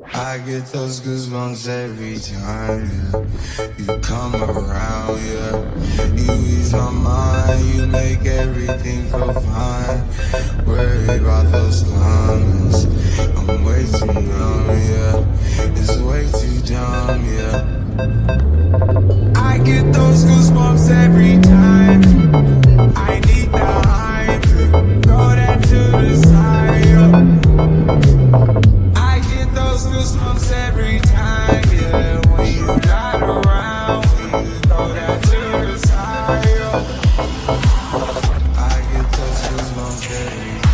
I get those goosebumps every time, yeah. You come around, yeah. You ease my mind, you make everything feel fine. Worry about those comments, I'm way too numb, yeah. It's way too dumb, yeah. I get those goosebumps every time. I need the hype, throw that to the side, yeah. Those goosebumps every time, yeah. When you ride around, when you throw that to the side, yeah. I get those goosebumps every time.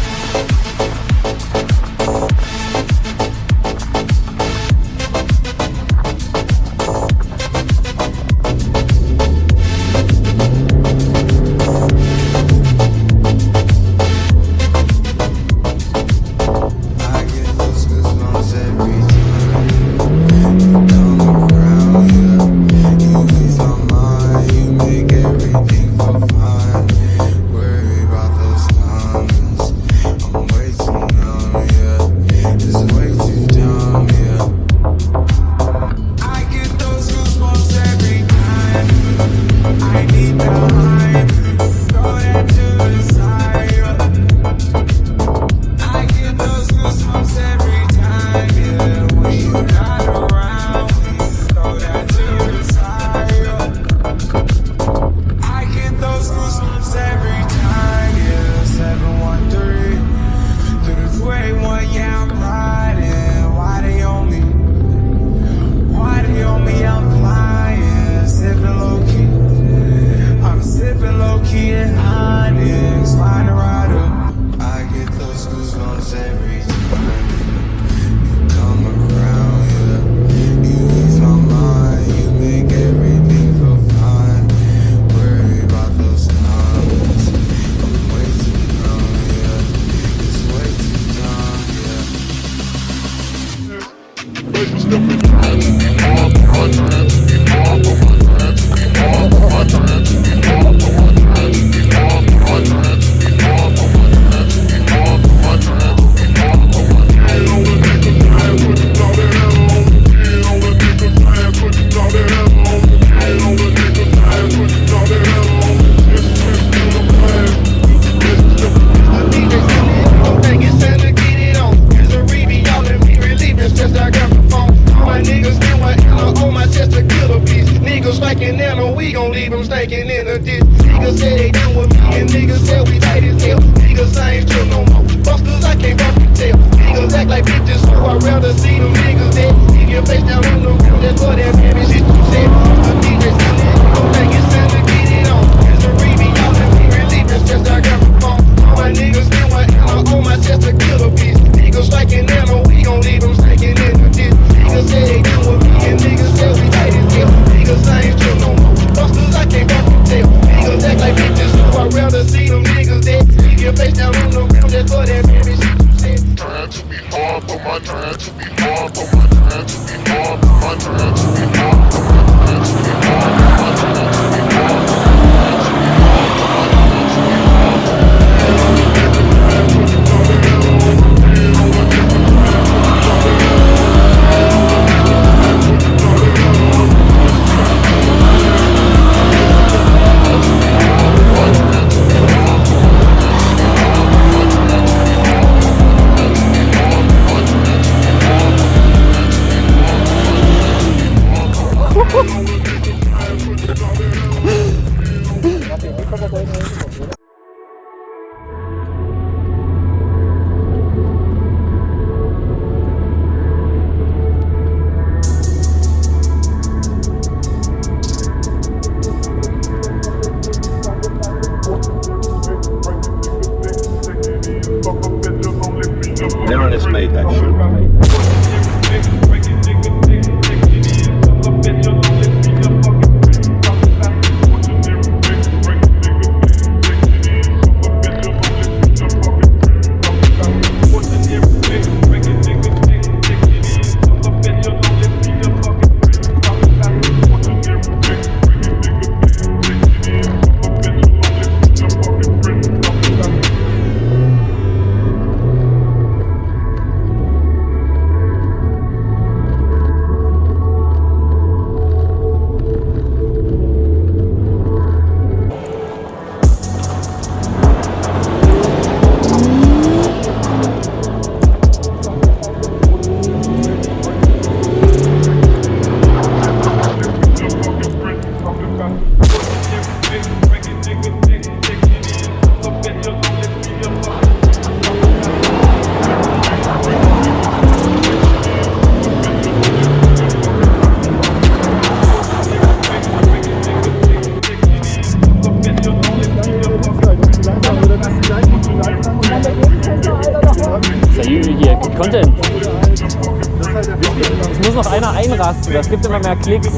Es muss noch einer einrasten, das gibt immer mehr Klicks.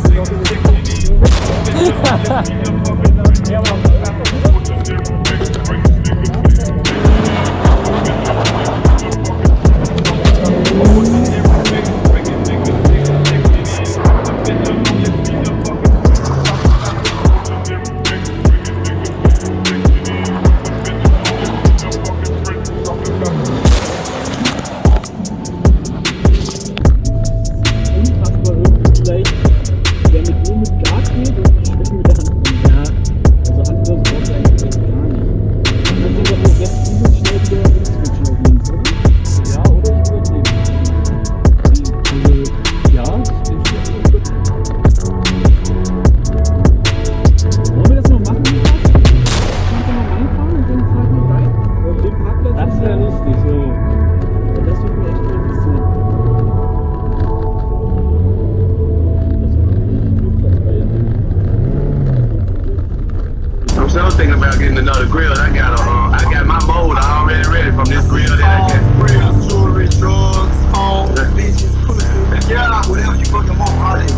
I was thinking about getting another grill. I got my mold already ready from this grill that I got. Grills, jewelry, drugs, home, bitches, pussy, yeah, whatever you fucking want, all that.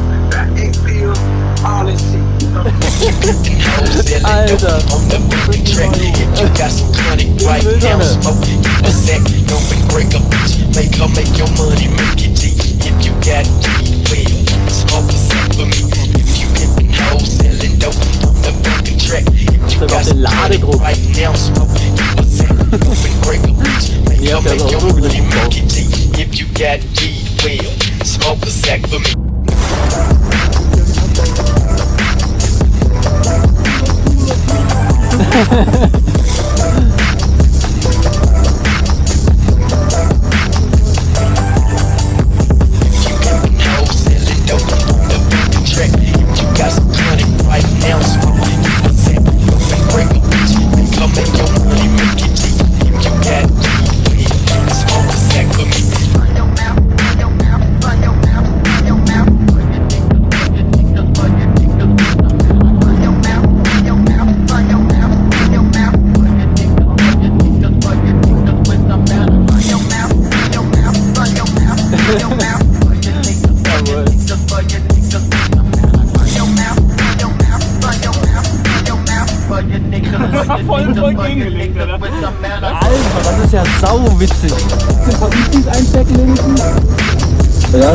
X pills, all that shit. Alter. On the moving track, if you got some chronic right now, smoke it, a sack, don't break a bitch, make her make your money, make it G. If you got well, smoke a sack for me. If you pimpin' hoes, selling dope on the moving track, if you got some chronic right now, smoke it, a sack, don't break a bitch, make her make your money, make it G. If you got well, smoke a sack for me. Voll gegengelegt, oder? Alter, das ist ja sauwitzig. Ist einstecken wenigstens? Ja,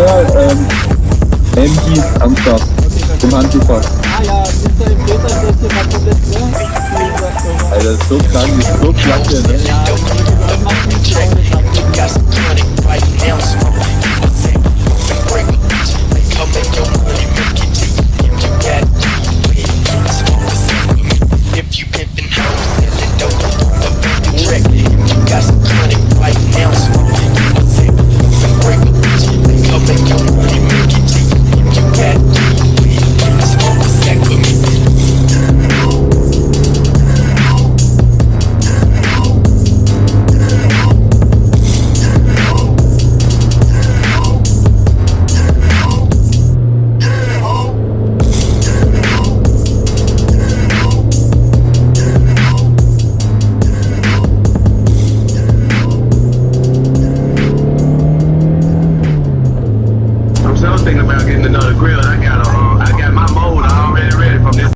MG am Start. Im Antifa. Ah ja, ist da im Peter, das hier mal komplett, ne? Alter, das ist so krank, das ist so klasse, ne? Ja, das macht mich If you pimpin' hoes, selling dope on the moving track, if you got some chronic right now, smoke it, a sack, break a bitch, make her make your money, make it G. If you got well, smoke a sack for me. I was thinking about getting another grill.